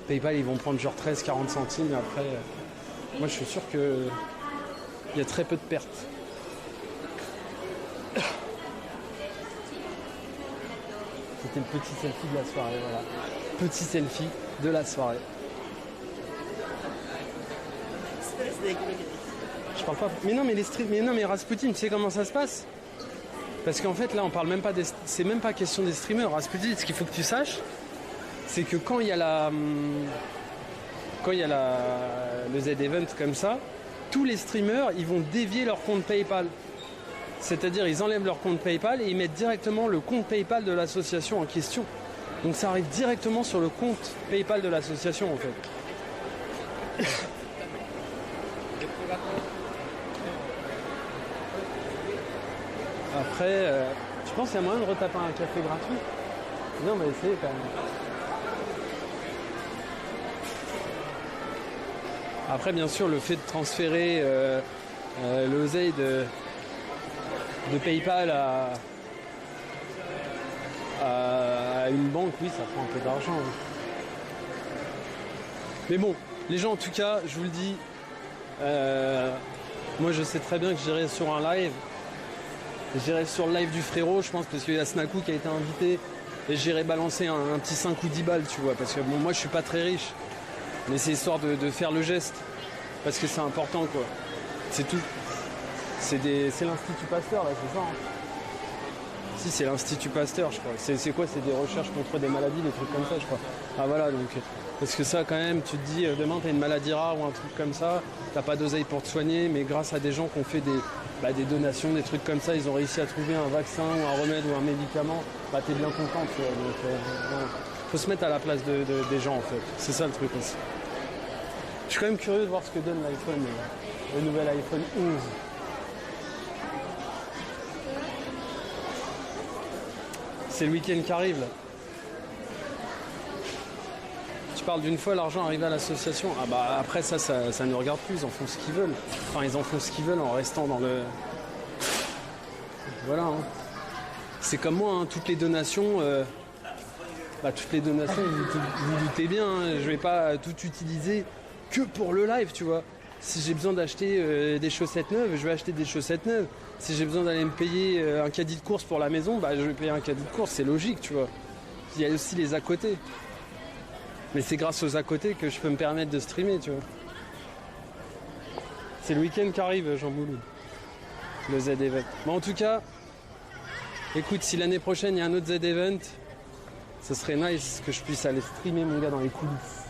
PayPal, ils vont prendre genre 13-40 centimes. Après, moi, je suis sûr que il y a très peu de pertes. C'était le petit selfie de la soirée, voilà. Petit selfie de la soirée. Je parle pas. Mais non, mais Rasputin, tu sais comment ça se passe? Parce qu'en fait, là, on parle même pas des... C'est même pas question des streamers. Rasputin, ce qu'il faut que tu saches, c'est que quand il y a le Z-Event comme ça, tous les streamers, ils vont dévier leur compte PayPal. C'est-à-dire, ils enlèvent leur compte PayPal et ils mettent directement le compte PayPal de l'association en question. Donc ça arrive directement sur le compte PayPal de l'association, en fait. Après, tu penses qu'il y a moyen de retaper un café gratuit? Non, on va essayer quand même. Après, bien sûr, le fait de transférer l'oseille de PayPal à une banque, oui, ça prend un peu d'argent. Oui. Mais bon, les gens, en tout cas, je vous le dis, moi, je sais très bien que j'irai sur un live. J'irai sur le live du frérot, je pense, parce qu'il y a Snaku qui a été invité. Et j'irai balancer un petit 5 ou 10 balles, tu vois. Parce que bon, moi, je suis pas très riche. Mais c'est histoire de faire le geste. Parce que c'est important, quoi. C'est tout. C'est l'Institut Pasteur, là, c'est ça, hein. Si, c'est l'Institut Pasteur, je crois. C'est quoi? C'est des recherches contre des maladies, des trucs comme ça, je crois. Ah, voilà, donc... Parce que ça, quand même, tu te dis, demain, t'as une maladie rare ou un truc comme ça, t'as pas d'oseille pour te soigner, mais grâce à des gens qui ont fait des donations, des trucs comme ça, ils ont réussi à trouver un vaccin ou un remède ou un médicament, bah t'es bien content, tu vois. Donc, faut se mettre à la place des gens, en fait. C'est ça, le truc aussi. Je suis quand même curieux de voir ce que donne l'iPhone, le nouvel iPhone 11. C'est le week-end qui arrive, là. Tu parles d'une fois l'argent arrivé à l'association. Ah bah après ça ne regarde plus, ils en font ce qu'ils veulent. Enfin ils en font ce qu'ils veulent en restant dans le... Voilà. Hein. C'est comme moi, hein, toutes les donations, vous doutez bien, hein, je vais pas tout utiliser que pour le live, tu vois. Si j'ai besoin d'acheter des chaussettes neuves, je vais acheter des chaussettes neuves. Si j'ai besoin d'aller me payer un caddie de course pour la maison, bah je vais payer un caddie de course, c'est logique, tu vois. Il y a aussi les à côté. Mais c'est grâce aux à côté que je peux me permettre de streamer, tu vois. C'est le week-end qui arrive, Jean Boulou. Le Z-Event. Mais en tout cas, écoute, si l'année prochaine il y a un autre Z-Event, ce serait nice que je puisse aller streamer mon gars dans les coulisses.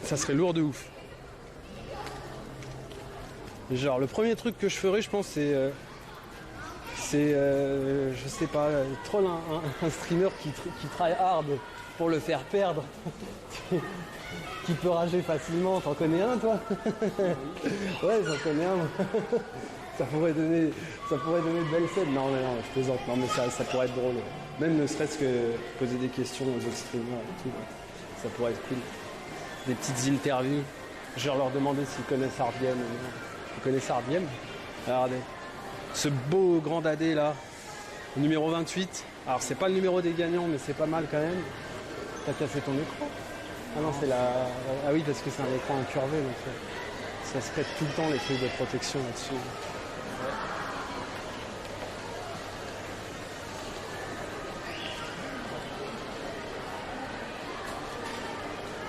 Ça serait lourd de ouf. Genre, le premier truc que je ferais, je pense, je sais pas, troll un streamer qui try hard pour le faire perdre, qui peut rager facilement. T'en connais un, toi? Ouais, j'en connais un. ça pourrait donner de belles scènes. Non, je plaisante. Non, mais ça pourrait être drôle. Même ne serait-ce que poser des questions aux autres streamers et tout. Ça pourrait être cool. Des petites interviews. Je vais leur demander s'ils connaissent Ardiem. Vous connaissez Ardiem? Regardez. Ce beau grand dadé là, numéro 28. Alors c'est pas le numéro des gagnants, mais c'est pas mal quand même. T'as cassé ton écran? Ah non, c'est ah oui, parce que c'est un écran incurvé, donc ça se pète tout le temps les trucs de protection là-dessus.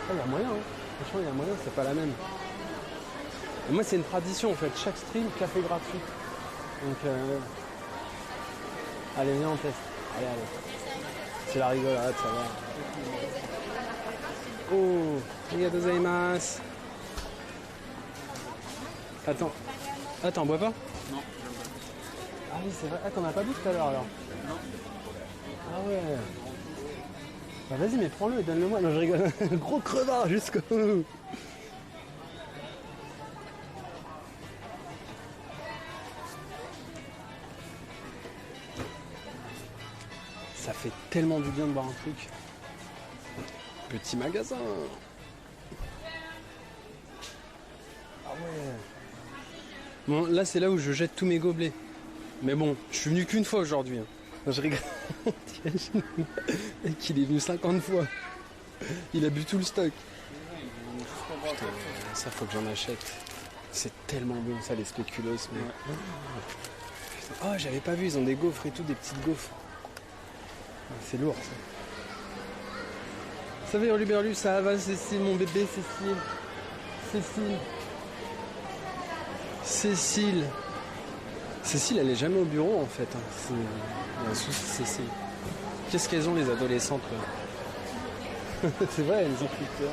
Ah, il y a moyen, hein. Franchement, il y a moyen, c'est pas la même. Et moi, c'est une tradition en fait. Chaque stream, café gratuit. Donc, allez, viens, on teste. Allez. C'est la rigolade, ça va. Oh, arigatou gozaimasu. Attends, bois pas? Non. Ah oui, c'est vrai. Ah, t'en as pas bu tout à l'heure alors? Non. Ah ouais. Bah vas-y, mais prends-le et donne-le-moi. Non, je rigole. Gros crevard jusqu'au bout. Ça fait tellement du bien de boire un truc. Petit magasin. Ah ouais. Bon, là c'est là où je jette tous mes gobelets. Mais bon, je suis venu qu'une fois aujourd'hui. Hein. Non, je rigole. T'imagines? Et qu'il est venu 50 fois. Il a bu tout le stock. Putain, ça faut que j'en achète. C'est tellement bon ça, les spéculoos. Mais... Oh, j'avais pas vu, ils ont des gaufres et tout, des petites gaufres. C'est lourd ça. Ça va, Hurluberlu, ça va, Cécile, mon bébé, Cécile. Cécile, elle est jamais au bureau en fait. Il y a un souci, Cécile. Qu'est-ce qu'elles ont les adolescentes là? C'est vrai, elles ont plus peur.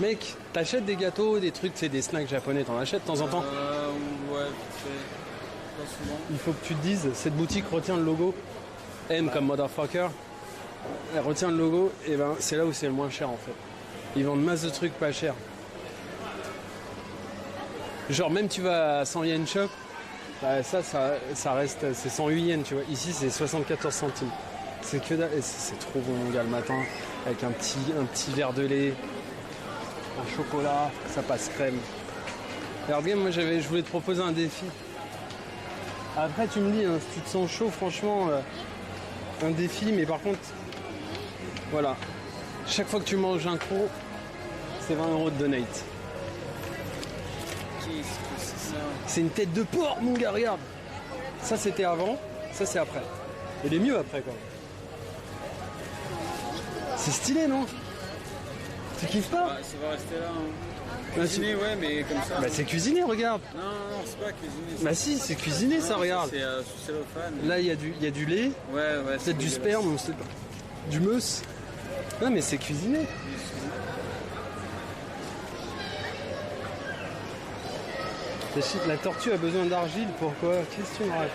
Mec, t'achètes des gâteaux, des trucs, c'est des snacks japonais, t'en achètes de temps en temps? Ouais, c'est pas souvent. Il faut que tu te dises, cette boutique retient le logo. M comme motherfucker. Elle retient le logo, et ben c'est là où c'est le moins cher en fait. Ils vendent masse de trucs pas chers. Genre même tu vas à 100 yen shop, bah, ça reste, c'est 108 yens, tu vois. Ici c'est 74 centimes. C'est que dalle, et c'est trop bon mon gars le matin, avec un petit verre de lait, un chocolat, ça passe crème. Alors game, moi je voulais te proposer un défi. Après tu me dis, hein, si tu te sens chaud, franchement, un défi, mais par contre, voilà, chaque fois que tu manges un croc, c'est 20 € de donate. Qu'est-ce que c'est ça? C'est une tête de porc, mon gars, regarde. Ça, c'était avant, ça, c'est après. Il est mieux après, quand même. C'est stylé, non? Tu kiffes pas? Bah, ça va rester là. Hein. Bah, Cuisiner, ouais, mais comme ça. Bah, c'est cuisiné, regarde. Non, c'est pas cuisiner. Bah, si, c'est cuisiné, ça, regarde. C'est sous cellophane. Là, il y a du lait, Ouais, peut-être du sperme, on sait pas. Du mousse. Non, mais c'est cuisiné. La tortue a besoin d'argile, pourquoi? Qu'est-ce que tu me racontes?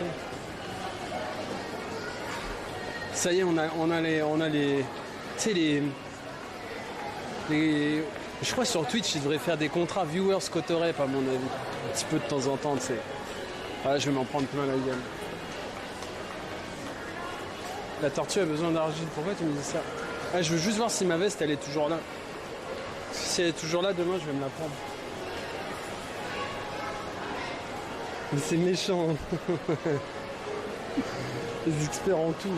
Ça y est, on a les. Tu sais, les. Je crois sur Twitch, ils devraient faire des contrats viewers cotorep à mon avis. Un petit peu de temps en temps, tu sais. Ah, je vais m'en prendre plein la gueule. La tortue a besoin d'argile, pourquoi tu me dis ça? Ah, je veux juste voir si ma veste elle est toujours là. Si elle est toujours là, demain je vais me la prendre. Mais c'est méchant. Les experts en tout.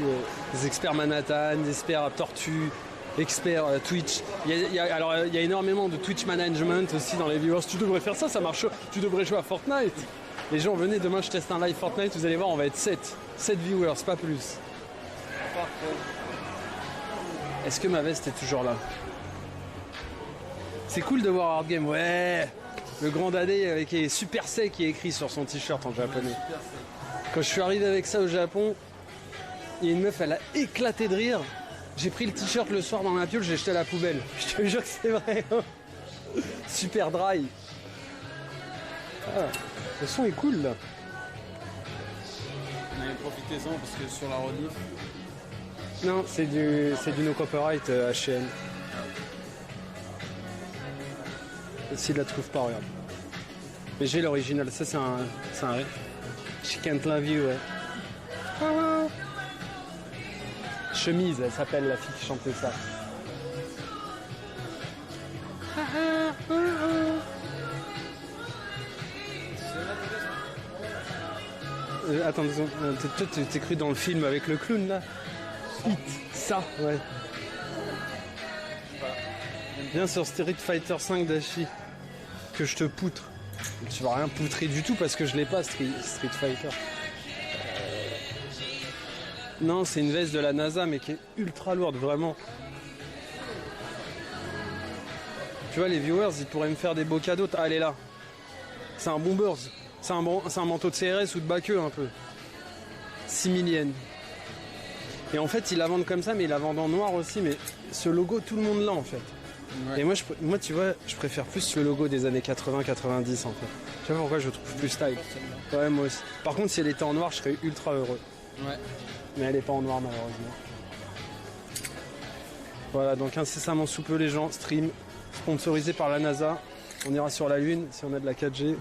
Les experts Manhattan, les experts Tortue, experts Twitch. Il y a énormément de Twitch management aussi dans les viewers. Tu devrais faire ça, ça marche. Tu devrais jouer à Fortnite. Les gens, venez, demain je teste un live Fortnite, vous allez voir, on va être 7. 7 viewers, pas plus. Parfait. Est-ce que ma veste est toujours là? C'est cool de voir Hard Game, ouais. Le grand dadé avec les super sec qui est écrit sur son t-shirt en japonais. Quand je suis arrivé avec ça au Japon, il y a une meuf, elle a éclaté de rire. J'ai pris le t-shirt le soir dans ma piole, j'ai jeté à la poubelle. Je te jure que c'est vrai. Super dry. Ah, le son est cool là. Mais profitez-en parce que sur la rediff. Non, c'est du no copyright H&M. Si il la trouve pas, regarde. Mais j'ai l'original, ça c'est un She Can't Love You, ouais. Chemise, elle s'appelle la fille qui chantait ça. Attends, toi t'es cru dans le film avec le clown là? Ça, ouais. Viens sur Street Fighter 5 Dashi. Que je te poutre. Tu vas rien poutrer du tout parce que je l'ai pas, Street Fighter. Non, c'est une veste de la NASA mais qui est ultra lourde, vraiment. Tu vois, les viewers, ils pourraient me faire des beaux cadeaux. Ah, elle est là. C'est un Bombers. C'est un manteau de CRS ou de Baqueux un peu. 6000 yens. Et en fait, ils la vendent comme ça, mais ils la vendent en noir aussi. Mais ce logo, tout le monde l'a en fait. Ouais. Et moi, tu vois, je préfère plus le logo des années 80-90 en fait. Tu vois pourquoi je le trouve plus style. Ouais, moi aussi. Par contre, si elle était en noir, je serais ultra heureux. Ouais. Mais elle est pas en noir malheureusement. Voilà, donc incessamment sous peu les gens, stream, sponsorisé par la NASA. On ira sur la Lune si on a de la 4G.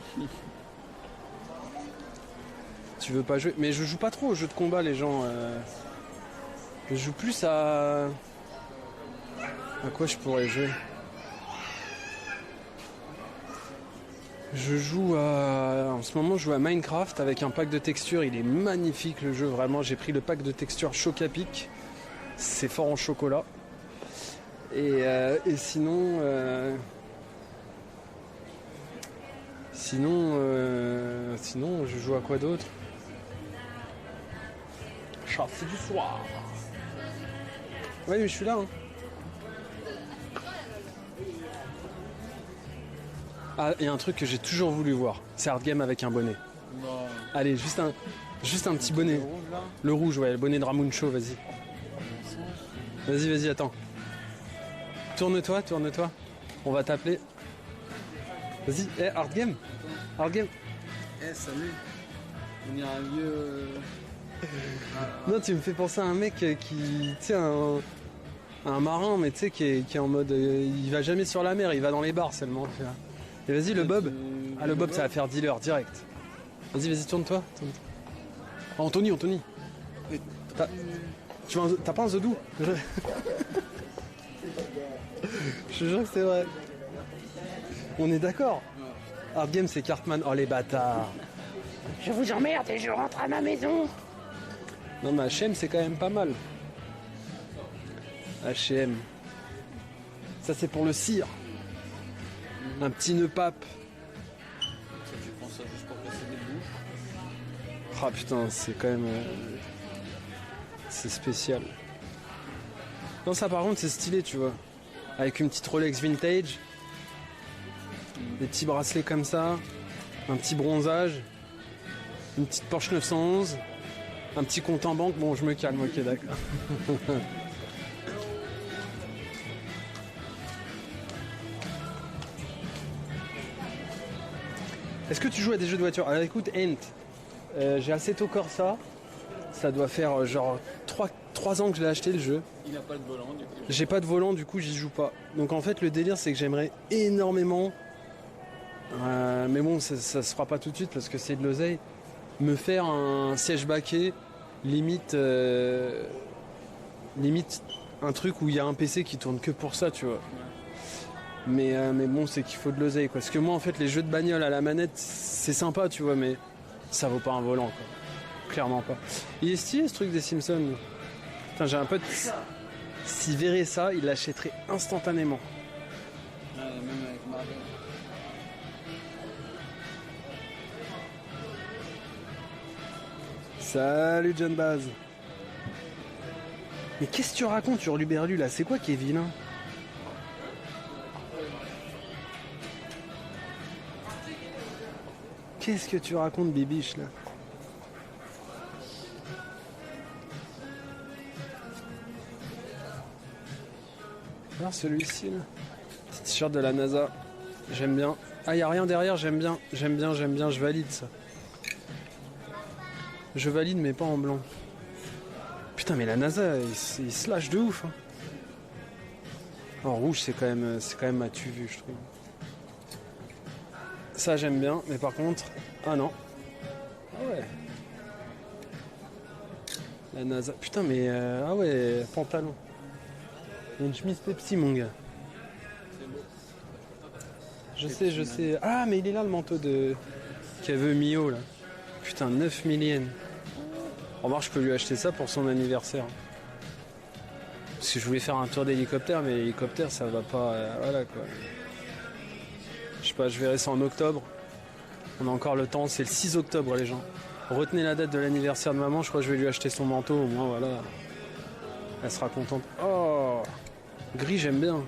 Tu veux pas jouer? Mais je joue pas trop aux jeux de combat les gens. Je joue plus à... À quoi je pourrais jouer? Je joue à... En ce moment, je joue à Minecraft avec un pack de textures. Il est magnifique le jeu, vraiment. J'ai pris le pack de textures Chocapic. C'est fort en chocolat. Et sinon... Sinon, je joue à quoi d'autre? C'est du soir. Ouais, mais je suis là. Hein. Ah, il y a un truc que j'ai toujours voulu voir. C'est Hard Game avec un bonnet. Non. Allez, juste un petit bonnet. Le rouge là. Le rouge, ouais, le bonnet de Ramon Show, vas-y. Vas-y, attends. Tourne-toi. On va t'appeler. Vas-y, Hard Game. Hard Game. Salut. On dirait un vieux. Non, tu me fais penser à un mec qui, tu sais, un marin, mais tu sais, qui est en mode, il va jamais sur la mer, il va dans les bars seulement. Tu vois. Et vas-y, le Bob. Ah, le Bob, ça va faire dealer direct. Vas-y, tourne-toi. Ah, Anthony. T'as pas un Zodou? Je te jure que c'est vrai. On est d'accord. Hard Game, c'est Cartman. Oh, les bâtards. Je vous emmerde et je rentre à ma maison. Non, mais H&M, c'est quand même pas mal. H&M. Ça, c'est pour le cire. Un petit nœud pape. Ça, tu prends ça juste pour passer des bouches. Ah putain, c'est quand même... c'est spécial. Non, ça par contre, c'est stylé, tu vois. Avec une petite Rolex vintage. Des petits bracelets comme ça. Un petit bronzage. Une petite Porsche 911. Un petit compte en banque. Bon, je me calme, ok, d'accord. Est-ce que tu joues à des jeux de voiture? Alors écoute, Ent, j'ai Assetto Corsa. Ça doit faire genre 3 ans que je l'ai acheté le jeu. Il n'a pas de volant du coup. J'ai pas de volant, du coup j'y joue pas. Donc en fait le délire c'est que j'aimerais énormément, mais bon ça se fera pas tout de suite parce que c'est de l'oseille, me faire un siège baquet, limite un truc où il y a un PC qui tourne que pour ça, tu vois. Mais bon, c'est qu'il faut de l'oseille, quoi. Parce que moi, en fait, les jeux de bagnole à la manette, c'est sympa, tu vois, mais ça vaut pas un volant, quoi. Clairement pas. Il est stylé, ce truc des Simpsons. Putain, j'ai un pote... S'il verrait ça, il l'achèterait instantanément. Ouais, même avec Marvel. Salut, John Baz. Mais qu'est-ce que tu racontes, Hurluberlu, là? C'est quoi qui est vilain? Qu'est-ce que tu racontes, Bibiche, là? Alors, celui-ci, là. Petit t-shirt de la NASA. J'aime bien. Ah, y a rien derrière, j'aime bien. J'aime bien, je valide ça. Je valide, mais pas en blanc. Putain, mais la NASA, il se lâche de ouf. Hein. En rouge, c'est quand même matu vu, je trouve. Ça, j'aime bien, mais par contre... Ah non. Ah ouais. La NASA... Putain, mais... Ah ouais, pantalon. Il y a une chemise Pepsi, mon gars. Je sais. Ah, mais il est là, le manteau de... Qu'elle Mio, là. Putain, 9 millions. Remarque, je peux lui acheter ça pour son anniversaire. Parce que je voulais faire un tour d'hélicoptère, mais l'hélicoptère, ça va pas... voilà, quoi. Je sais pas, je verrai ça en octobre. On a encore le temps, c'est le 6 octobre, les gens. Retenez la date de l'anniversaire de maman, je crois que je vais lui acheter son manteau, au moins, voilà. Elle sera contente. Oh, gris, j'aime bien.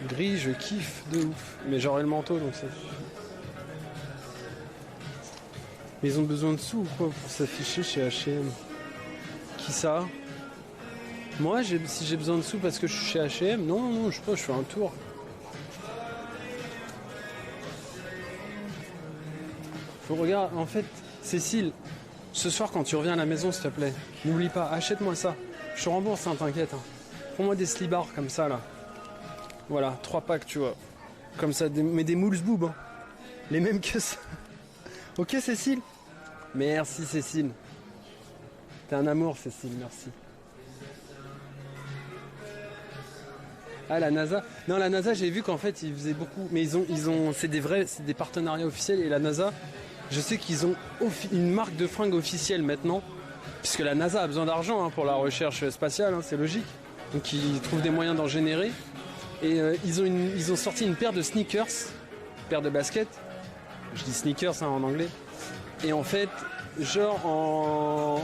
Gris, je kiffe de ouf. Mais j'aurai le manteau, donc ça... Mais ils ont besoin de sous ou quoi pour s'afficher chez H&M? Qui ça? Moi, si j'ai besoin de sous parce que je suis chez H&M? Non, je sais pas, je fais un tour. Faut regarder, en fait, Cécile, ce soir quand tu reviens à la maison, s'il te plaît, n'oublie pas, achète-moi ça. Je te rembourse, hein, t'inquiète. Hein. Prends-moi des slibards comme ça, là. Voilà, 3 packs, tu vois. Comme ça, mais des moules boob. Hein. Les mêmes que ça. Ok, Cécile? Merci, Cécile. T'es un amour, Cécile, merci. Ah, la NASA. Non, la NASA, j'ai vu qu'en fait, ils faisaient beaucoup. Mais c'est des partenariats officiels. Et la NASA, je sais qu'ils ont une marque de fringues officielle maintenant. Puisque la NASA a besoin d'argent hein, pour la recherche spatiale, hein, c'est logique. Donc ils trouvent des moyens d'en générer. Et ils ont sorti une paire de sneakers, une paire de baskets. Je dis sneakers en anglais. Et en fait, genre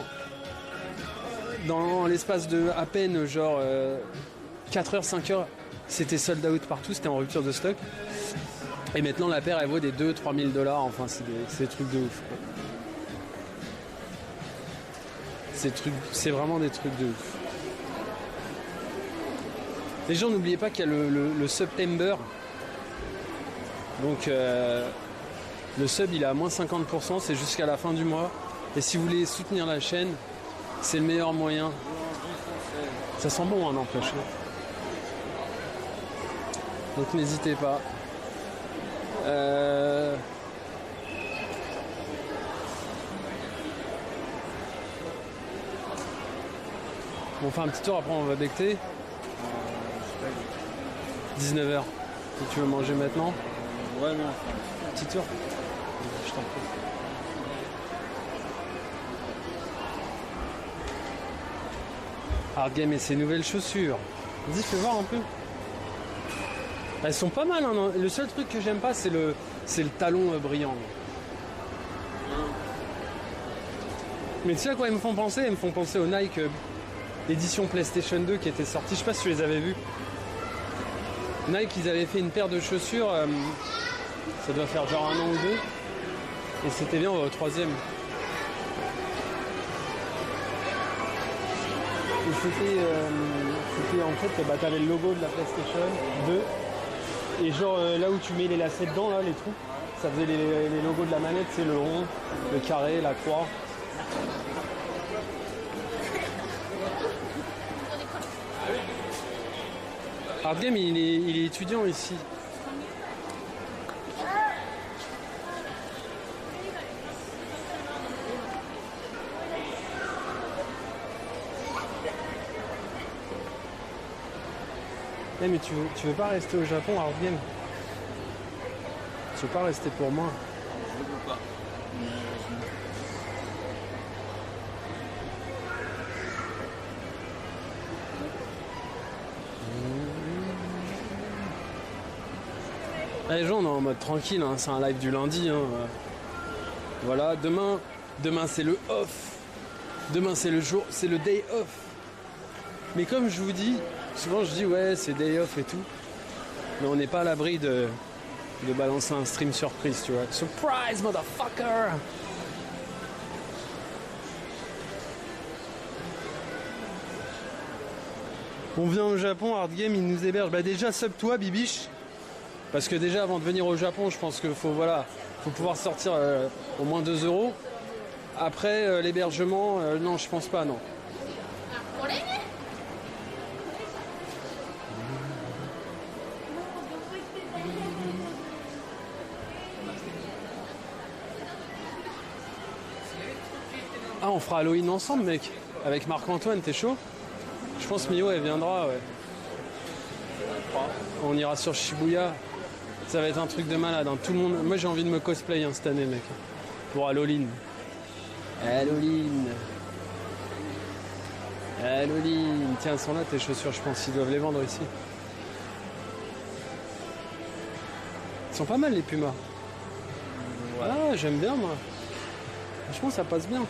dans l'espace de à peine 4 heures, 5 heures, c'était sold out partout, c'était en rupture de stock. Et maintenant la paire elle vaut des 2-3 000 $, enfin c'est des trucs de ouf. C'est vraiment des trucs de ouf. Les gens, n'oubliez pas qu'il y a le September. Donc le sub il est à moins 50%, c'est jusqu'à la fin du mois. Et si vous voulez soutenir la chaîne, c'est le meilleur moyen. Ça sent bon, hein, n'empêche. Donc n'hésitez pas. On fait un petit tour, après on va becter. 19h. Si tu veux manger maintenant. Ouais, non. Petit tour. Je t'en prie. Hard Game et ses nouvelles chaussures. Vas-y, fais voir un peu. Elles sont pas mal, hein, non. Le seul truc que j'aime pas, c'est le talon brillant. Mais tu sais à quoi ils me font penser? Ils me font penser au Nike édition PlayStation 2 qui était sorti. Je sais pas si tu les avais vus. Nike, ils avaient fait une paire de chaussures, ça doit faire genre 1 an ou 2, et c'était bien au 3e. Et c'était en fait, bah, t'avais le logo de la PlayStation 2, et genre là où tu mets les lacets dedans, là, les trous, ça faisait les logos de la manette, c'est le rond, le carré, la croix. Hard Game, il est étudiant ici. Hey, mais tu veux pas rester au Japon, Hard Game? Tu veux pas rester pour moi? Je veux pas. Les gens, on est en mode tranquille, hein, c'est un live du lundi. Hein. Voilà, demain c'est le off. Demain c'est le day off. Mais comme je vous dis, souvent je dis ouais c'est day off et tout. Mais on n'est pas à l'abri de balancer un stream surprise, tu vois. Surprise, motherfucker! On vient au Japon, Hard Game, il nous héberge. Bah déjà sub-toi, Bibiche. Parce que déjà avant de venir au Japon, je pense qu'il faut pouvoir sortir au moins 2 €. Après l'hébergement, non je pense pas, non. Ah, on fera Halloween ensemble, mec. Avec Marc-Antoine, t'es chaud? Je pense Mio elle viendra, ouais. On ira sur Shibuya. Ça va être un truc de malade, hein. Tout le monde. Moi j'ai envie de me cosplay cette année, mec. Pour Halloween. Halloween. Tiens, elles sont là tes chaussures, je pense. Ils doivent les vendre ici. Ils sont pas mal les Pumas. Ouais. Ah, j'aime bien moi. Franchement, ça passe bien.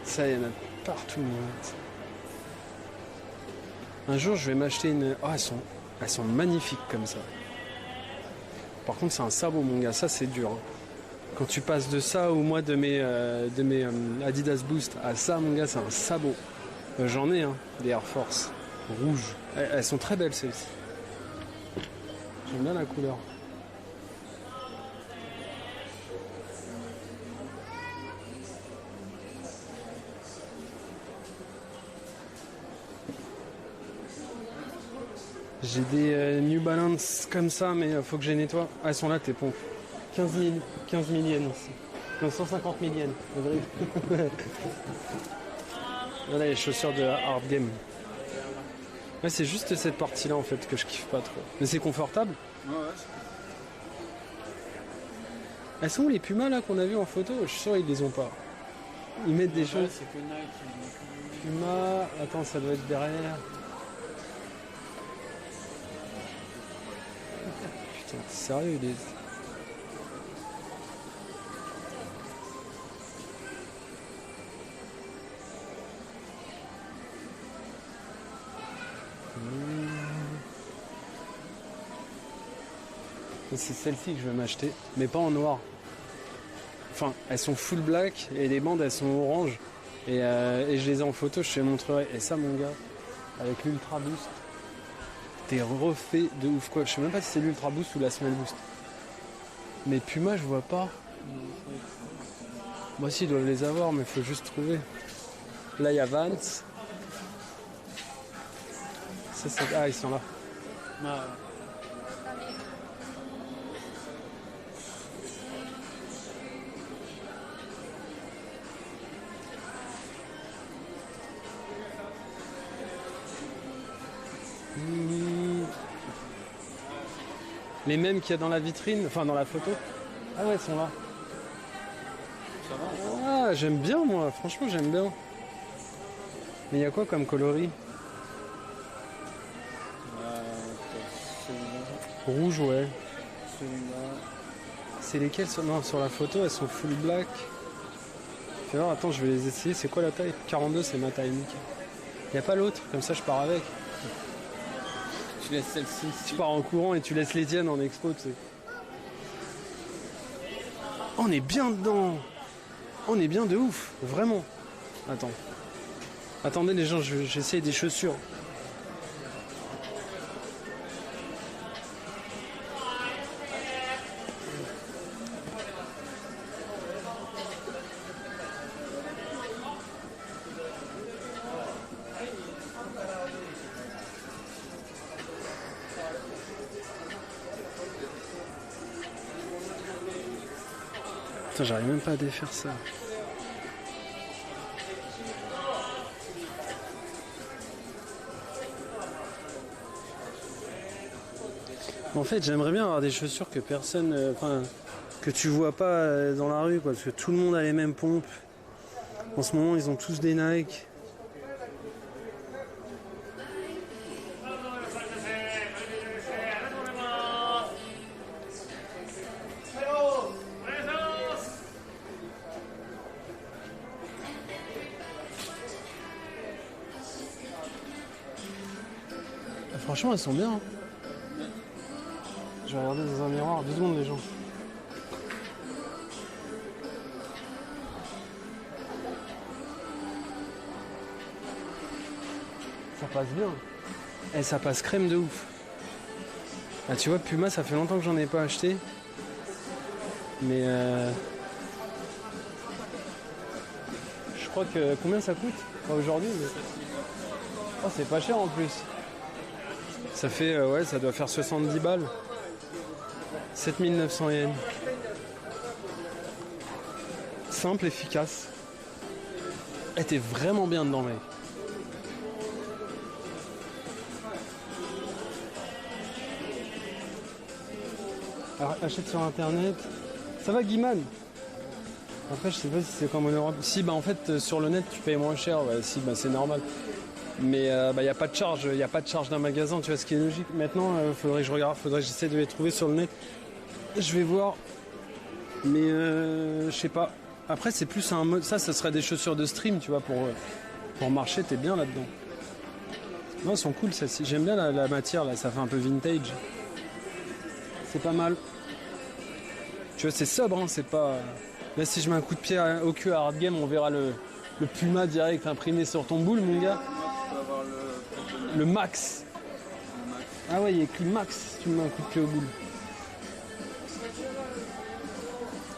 Ça, il y en a partout, moi. Un jour, je vais m'acheter une... Oh, elles sont magnifiques comme ça. Par contre, c'est un sabot, mon gars. Ça, c'est dur. Hein. Quand tu passes de ça ou moi de mes Adidas Boost à ça, mon gars, c'est un sabot. J'en ai, hein, des Air Force rouges. Elles sont très belles, celles-ci. J'aime bien la couleur. J'ai des New Balance comme ça, mais faut que je les nettoie. Ah, elles sont là, tes pompes. 15 000 yens ici. Non, 150 000 yens. Voilà les chaussures de Hard Game. Ouais, c'est juste cette partie-là en fait que je kiffe pas trop. Mais c'est confortable. Ouais. Elles sont où les Pumas là qu'on a vu en photo? Je suis sûr ils les ont pas. Ils mettent des choses. C'est que Nike. Puma, attends, ça doit être derrière. Putain, t'es sérieux, les... C'est celle-ci que je vais m'acheter, mais pas en noir. Enfin, elles sont full black et les bandes elles sont orange. Et je les ai en photo, je te les montrerai. Et ça, mon gars, avec l'Ultra Boost, t'es refait de ouf quoi. Je sais même pas si c'est l'Ultra Boost ou la Smell Boost. Mais Puma, je vois pas. Moi aussi, ils doivent les avoir, mais faut juste trouver. Là, il y a Vans. Ça, c'est... Ah, ils sont là. Ah, Les mêmes qu'il y a dans la vitrine, enfin dans la photo. Ah ouais, ils sont là. ça va. Ah, j'aime bien moi, franchement j'aime bien. Mais il y a quoi comme coloris? Celui-là. Rouge, ouais. Celui-là. C'est lesquels non, sur la photo, elles sont full black. Fais voir, attends, je vais les essayer. C'est quoi la taille? 42, c'est ma taille, nickel. Il n'y a pas l'autre, comme ça je pars avec. Tu laisses celle-ci. Tu pars en courant et tu laisses les tiennes en expo, tu sais. On est bien dedans. On est bien de ouf, vraiment. Attends. Attendez les gens, j'essaye des chaussures. Putain, j'arrive même pas à défaire ça. En fait, j'aimerais bien avoir des chaussures que personne, enfin, que tu vois pas dans la rue, quoi, parce que tout le monde a les mêmes pompes. En ce moment, ils ont tous des Nike. Franchement, elles sont bien. Hein. Je vais regarder dans un miroir. 2 secondes, les gens. Ça passe bien. Et ça passe crème de ouf. Ah, tu vois, Puma, ça fait longtemps que j'en ai pas acheté. Mais je crois que... Combien ça coûte? Pas aujourd'hui, mais... Oh, c'est pas cher en plus. Ça fait, ouais, ça doit faire 70 balles. 7900 yens. Simple, efficace. Elle était vraiment bien dedans, mec. Alors, achète sur internet. Ça va, Guiman? Après, je sais pas si c'est comme en Europe. Si, bah en fait, sur le net, tu payes moins cher. Ouais, si, bah c'est normal. Mais il n'y a pas de charge, d'un magasin, tu vois, ce qui est logique. Maintenant, faudrait que je regarde, faudrait que j'essaie de les trouver sur le net. Je vais voir. Mais je sais pas. Après, c'est plus un mode. Ça serait des chaussures de stream, tu vois, pour marcher, t'es bien là-dedans. Non, elles sont cool, celles-ci. J'aime bien la matière, là, ça fait un peu vintage. C'est pas mal. Tu vois, c'est sobre, hein, c'est pas. Là, si je mets un coup de pied au cul à Hard Game, on verra le Puma direct imprimé sur ton boule, mon gars. Le max. Ah ouais, il n'y a que le max si tu me mets un coup de pied au boule.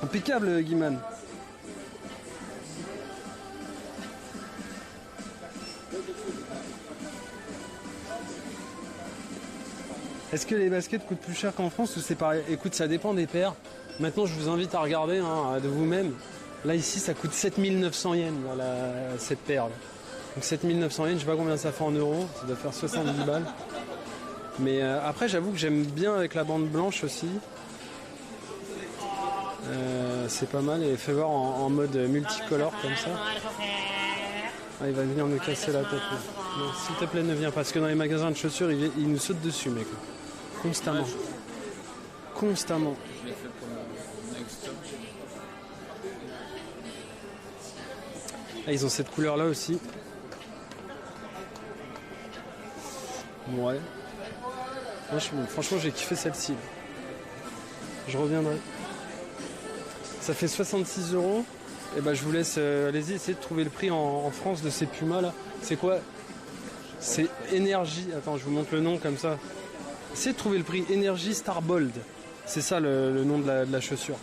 Impeccable, Guiman. Est-ce que les baskets coûtent plus cher qu'en France ou c'est pareil? Écoute, ça dépend des paires. Maintenant, je vous invite à regarder hein, de vous-même. Là, ici, ça coûte 7900 yens, là, cette paire. Là. Donc 7900 yens, je sais pas combien ça fait en euros. Ça doit faire 70 balles. Mais après, j'avoue que j'aime bien avec la bande blanche aussi. C'est pas mal. Et fais voir en mode multicolore comme ça. Ah, il va venir me casser la tête. Non, s'il te plaît, ne viens pas. Parce que dans les magasins de chaussures, il nous saute dessus, mec. Constamment. Constamment. Je l'ai fait pour mon next stop. Ah, ils ont cette couleur-là aussi. Ouais. Moi, franchement, j'ai kiffé celle-ci. Je reviendrai. Ça fait 66 €. Et ben, je vous laisse, allez-y, essayer de trouver le prix en France de ces Pumas là. C'est quoi? C'est Energy. Attends, je vous montre le nom comme ça. Essayez de trouver le prix. Energy Starbold. C'est ça le nom de la chaussure.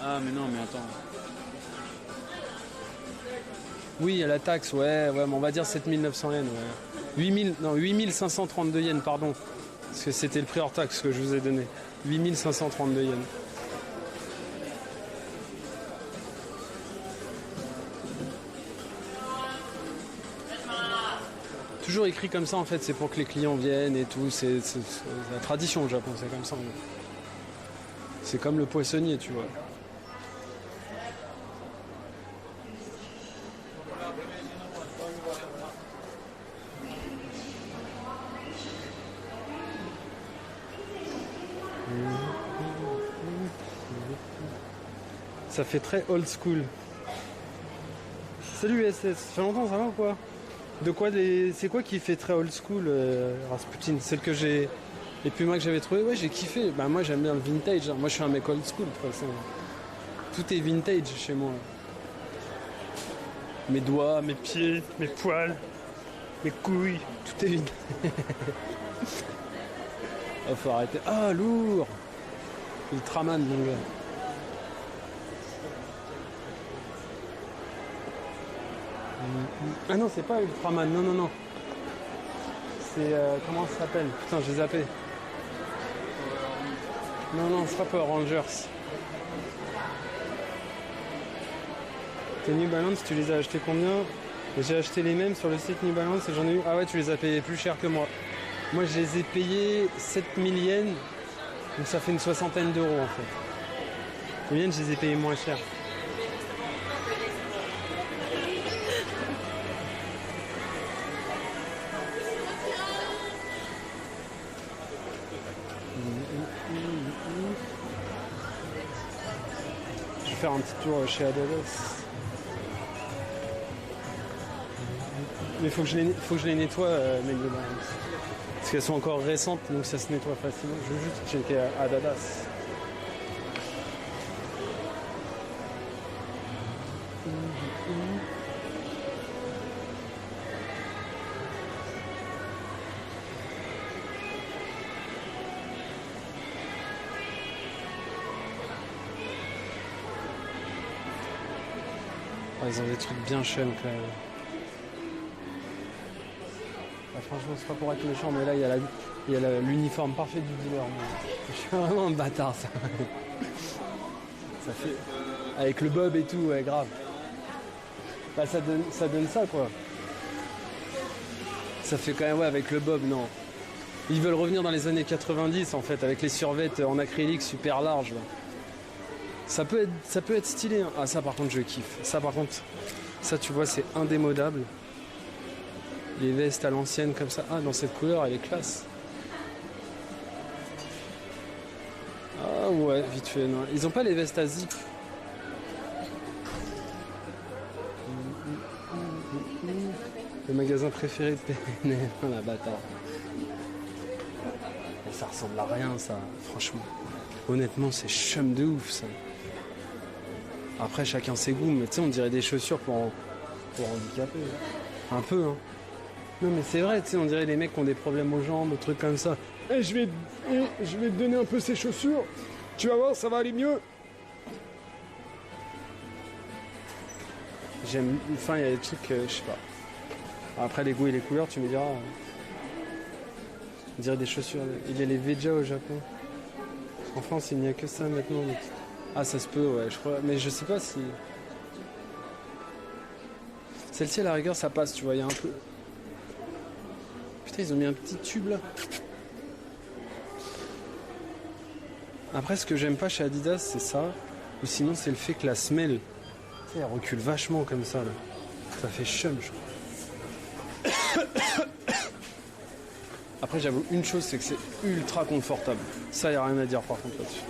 Ah, mais non, mais attends. Oui, il y a la taxe, ouais, mais on va dire 7900 yens, ouais. 8532 yens, pardon. Parce que c'était le prix hors taxe que je vous ai donné. 8532 yens. Toujours écrit comme ça, en fait, c'est pour que les clients viennent et tout. C'est la tradition au Japon, c'est comme ça. C'est comme le poissonnier, tu vois. Ça fait très old school. Salut SS, ça fait longtemps, ça va ou quoi? De quoi c'est quoi qui fait très old school, Rasputin? Celle que j'ai. Les Pumas que j'avais trouvé, ouais, j'ai kiffé. Bah, moi j'aime bien le vintage. Hein. Moi je suis un mec old school de toute façon. Tout est vintage chez moi. Mes doigts, mes pieds, mes poils, mes couilles, tout est vintage. Oh, faut arrêter. Ah, lourd! Ultraman, mon gars. Ah non, c'est pas Ultraman, non. C'est... comment ça s'appelle? Putain, j'ai zappé. Non, c'est pas Power Rangers. Tes New Balance, tu les as achetés combien? J'ai acheté les mêmes sur le site New Balance et j'en ai eu... Ah ouais, tu les as payés plus cher que moi. Moi, je les ai payés 7000 yens. Donc ça fait une soixantaine d'euros en fait. Les miennes, je les ai payés moins cher. Je vais faire un petit tour chez Adidas. Mais faut que je les nettoie, mes New Balance. Parce qu'elles sont encore récentes, donc ça se nettoie facilement. Je veux juste checker Adidas. Ah, ils ont des trucs bien chums quand même. Ah, franchement, c'est pas pour être méchant, mais là, il y a l'uniforme parfait du dealer. Je suis vraiment un bâtard, ça. Ça fait... Avec le bob et tout, ouais, grave. Bah, ça donne ça, quoi. Ça fait quand même, ouais, avec le bob, non. Ils veulent revenir dans les années 90, en fait, avec les survêtes en acrylique super larges, là. Ça peut être stylé, hein. Ah, ça, par contre, je kiffe. Ça, par contre, ça, tu vois, c'est indémodable. Les vestes à l'ancienne comme ça. Ah, dans cette couleur, elle est classe. Ah ouais, vite fait. Non. Ils ont pas les vestes à zip. Le magasin préféré de PNL. Oh la bâtard. Ça ressemble à rien, ça. Franchement. Honnêtement, c'est chum de ouf, ça. Après, chacun ses goûts. Mais tu sais, on dirait des chaussures pour handicapés. Un peu, hein. Non mais c'est vrai, tu sais, on dirait les mecs qui ont des problèmes aux jambes, des trucs comme ça. Je vais te donner un peu ces chaussures. Tu vas voir, ça va aller mieux. J'aime... Enfin, il y a des trucs, je sais pas. Après, les goûts et les couleurs, tu me diras. On dirait des chaussures. Il y a les Veja au Japon. En France, il n'y a que ça maintenant. Donc... Ah, ça se peut, ouais, je crois. Mais je sais pas si... Celle-ci, à la rigueur, ça passe, tu vois, il y a un peu... Putain, ils ont mis un petit tube là. Après, ce que j'aime pas chez Adidas, c'est ça. Ou sinon, c'est le fait que la semelle, tu sais, elle recule vachement comme ça, là. Ça fait chum, je crois. Après, j'avoue une chose, c'est que c'est ultra confortable. Ça, y a rien à dire par contre là-dessus.